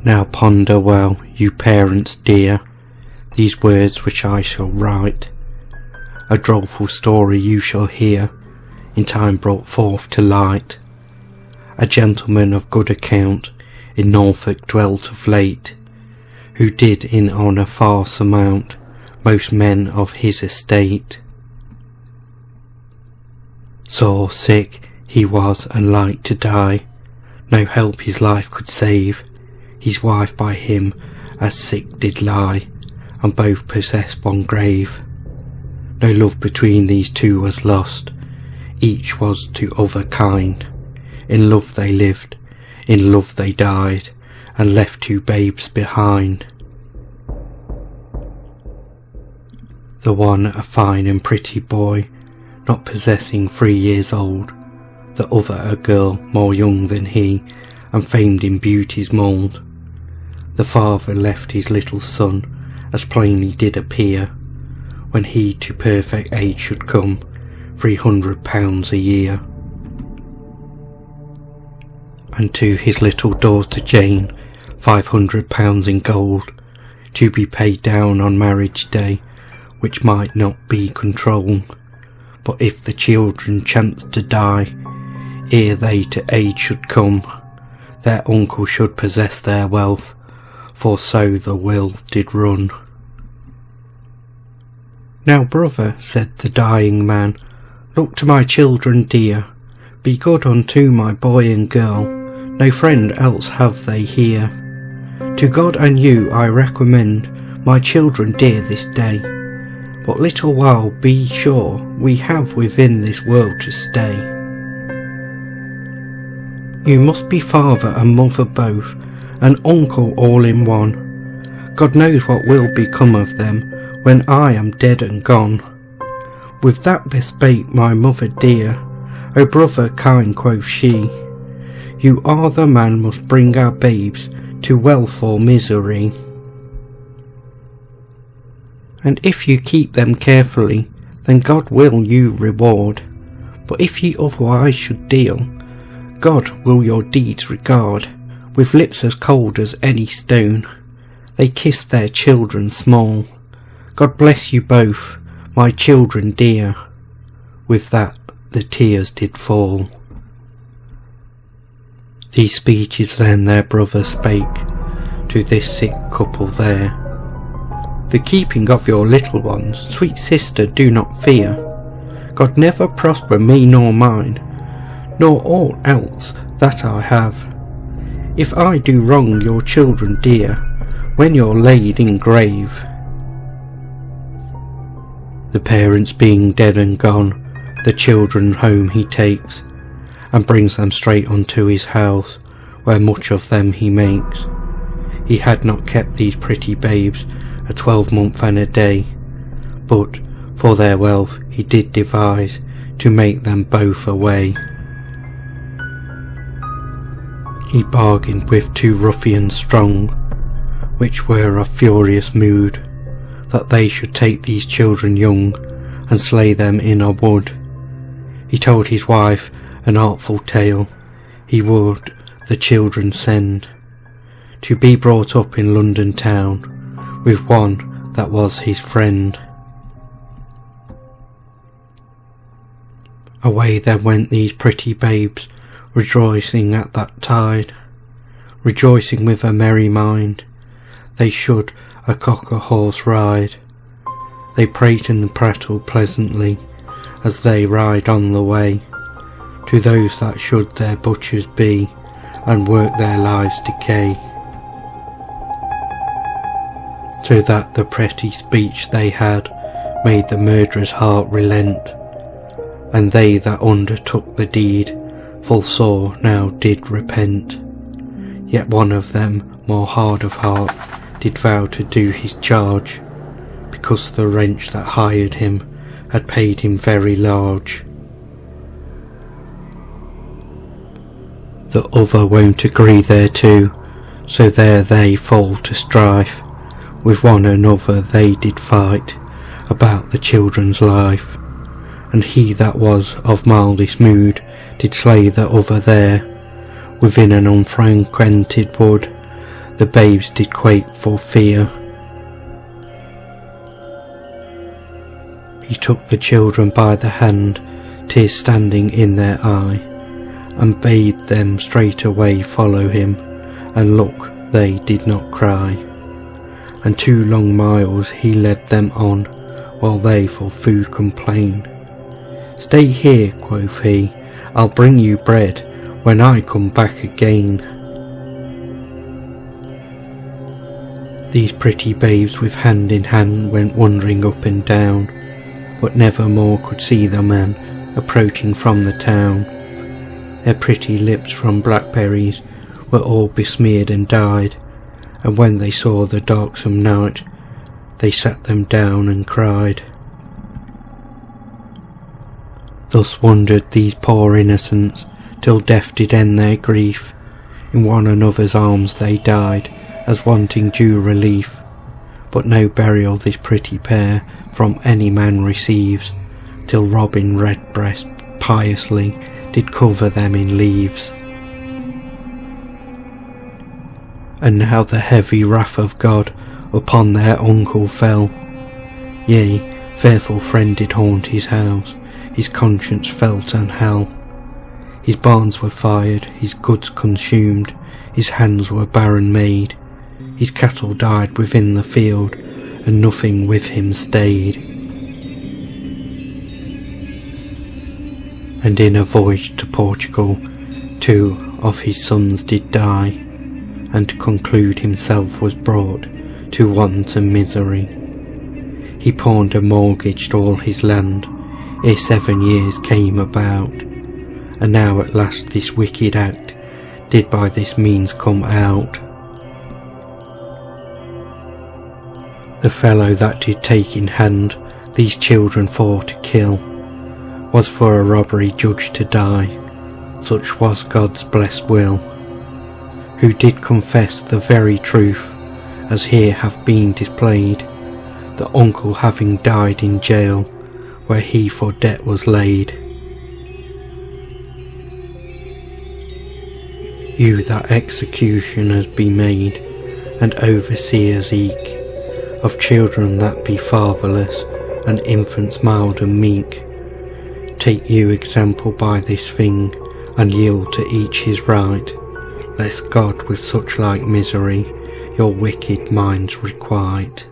Now ponder well, you parents dear, these words which I shall write. A doleful story you shall hear, in time brought forth to light. A gentleman of good account in Norfolk dwelt of late, who did in honour far surmount most men of his estate. Sore sick he was and like to die, no help his life could save. His wife by him as sick did lie, and both possessed one grave. No love between these two was lost, each was to other kind. In love they lived, in love they died, and left two babes behind. The one a fine and pretty boy, not possessing 3 years old, the other a girl more young than he, and famed in beauty's mould. The father left his little son, as plainly did appear, when he to perfect age should come, £300 a year. And to his little daughter Jane, £500 in gold, to be paid down on marriage day, which might not be controlled. But if the children chanced to die, ere they to age should come, their uncle should possess their wealth, for so the will did run. Now brother, said the dying man, look to my children dear, be good unto my boy and girl, no friend else have they here. To God and you I recommend my children dear this day, but little while be sure we have within this world to stay. You must be father and mother both, and uncle all in one. God knows what will become of them when I am dead and gone. With that bespake my mother dear, O brother kind, quoth she, you are the man must bring our babes to wealth or misery. And if you keep them carefully, then God will you reward. But if ye otherwise should deal, God will your deeds regard. With lips as cold as any stone, they kiss their children small. God bless you both, my children dear. With that the tears did fall. These speeches then their brother spake to this sick couple there. The keeping of your little ones, sweet sister, do not fear. God never prosper me nor mine, nor aught else that I have. If I do wrong your children dear, when you're laid in grave. The parents being dead and gone, the children home he takes, and brings them straight unto his house, where much of them he makes. He had not kept these pretty babes a 12-month and a day, but for their wealth he did devise to make them both away. He bargained with 2 ruffians strong, which were of furious mood, that they should take these children young, and slay them in a wood. He told his wife an artful tale, he would the children send, to be brought up in London town, with one that was his friend. Away then went these pretty babes, rejoicing at that tide, rejoicing with a merry mind, they should a cock a horse ride. They prate and prattle pleasantly, as they ride on the way, to those that should their butchers be, and work their lives decay. So that the pretty speech they had, made the murderer's heart relent, and they that undertook the deed, full sore now did repent. Yet one of them, more hard of heart, did vow to do his charge, because the wench that hired him had paid him very large. The other won't agree thereto, so there they fall to strife, with one another they did fight, about the children's life, and he that was of mildest mood did slay the other there, within an unfrequented wood, The babes did quake for fear. He took the children by the hand, tears standing in their eye, and bade them straightway follow him, and look, they did not cry. And 2 long miles he led them on, while they for food complained. "Stay here," quoth he, "I'll bring you bread when I come back again." These pretty babes with hand in hand went wandering up and down, but never more could see the man approaching from the town. Their pretty lips from blackberries were all besmeared and dyed, and when they saw the darksome night, they sat them down and cried. Thus wandered these poor innocents, till death did end their grief. In one another's arms they died, as wanting due relief. But no burial this pretty pair from any man receives, till Robin Redbreast piously did cover them in leaves. And now the heavy wrath of God upon their uncle fell. Yea, fearful friend did haunt his house, his conscience felt an hell. His barns were fired, his goods consumed, his hands were barren made. His cattle died within the field, and nothing with him stayed. And in a voyage to Portugal, 2 of his sons did die, and to conclude himself was brought to want and misery. He pawned and mortgaged all his land, ere 7 years came about, and now at last this wicked act did by this means come out. The fellow that did take in hand these children for to kill was for a robbery judged to die, such was God's blessed will, who did confess the very truth, as here hath been displayed, the uncle having died in jail, where he for debt was laid. You that executioners be made, and overseers eke, of children that be fatherless, and infants mild and meek. Take you example by this thing, and yield to each his right, lest God with such like misery your wicked minds requite.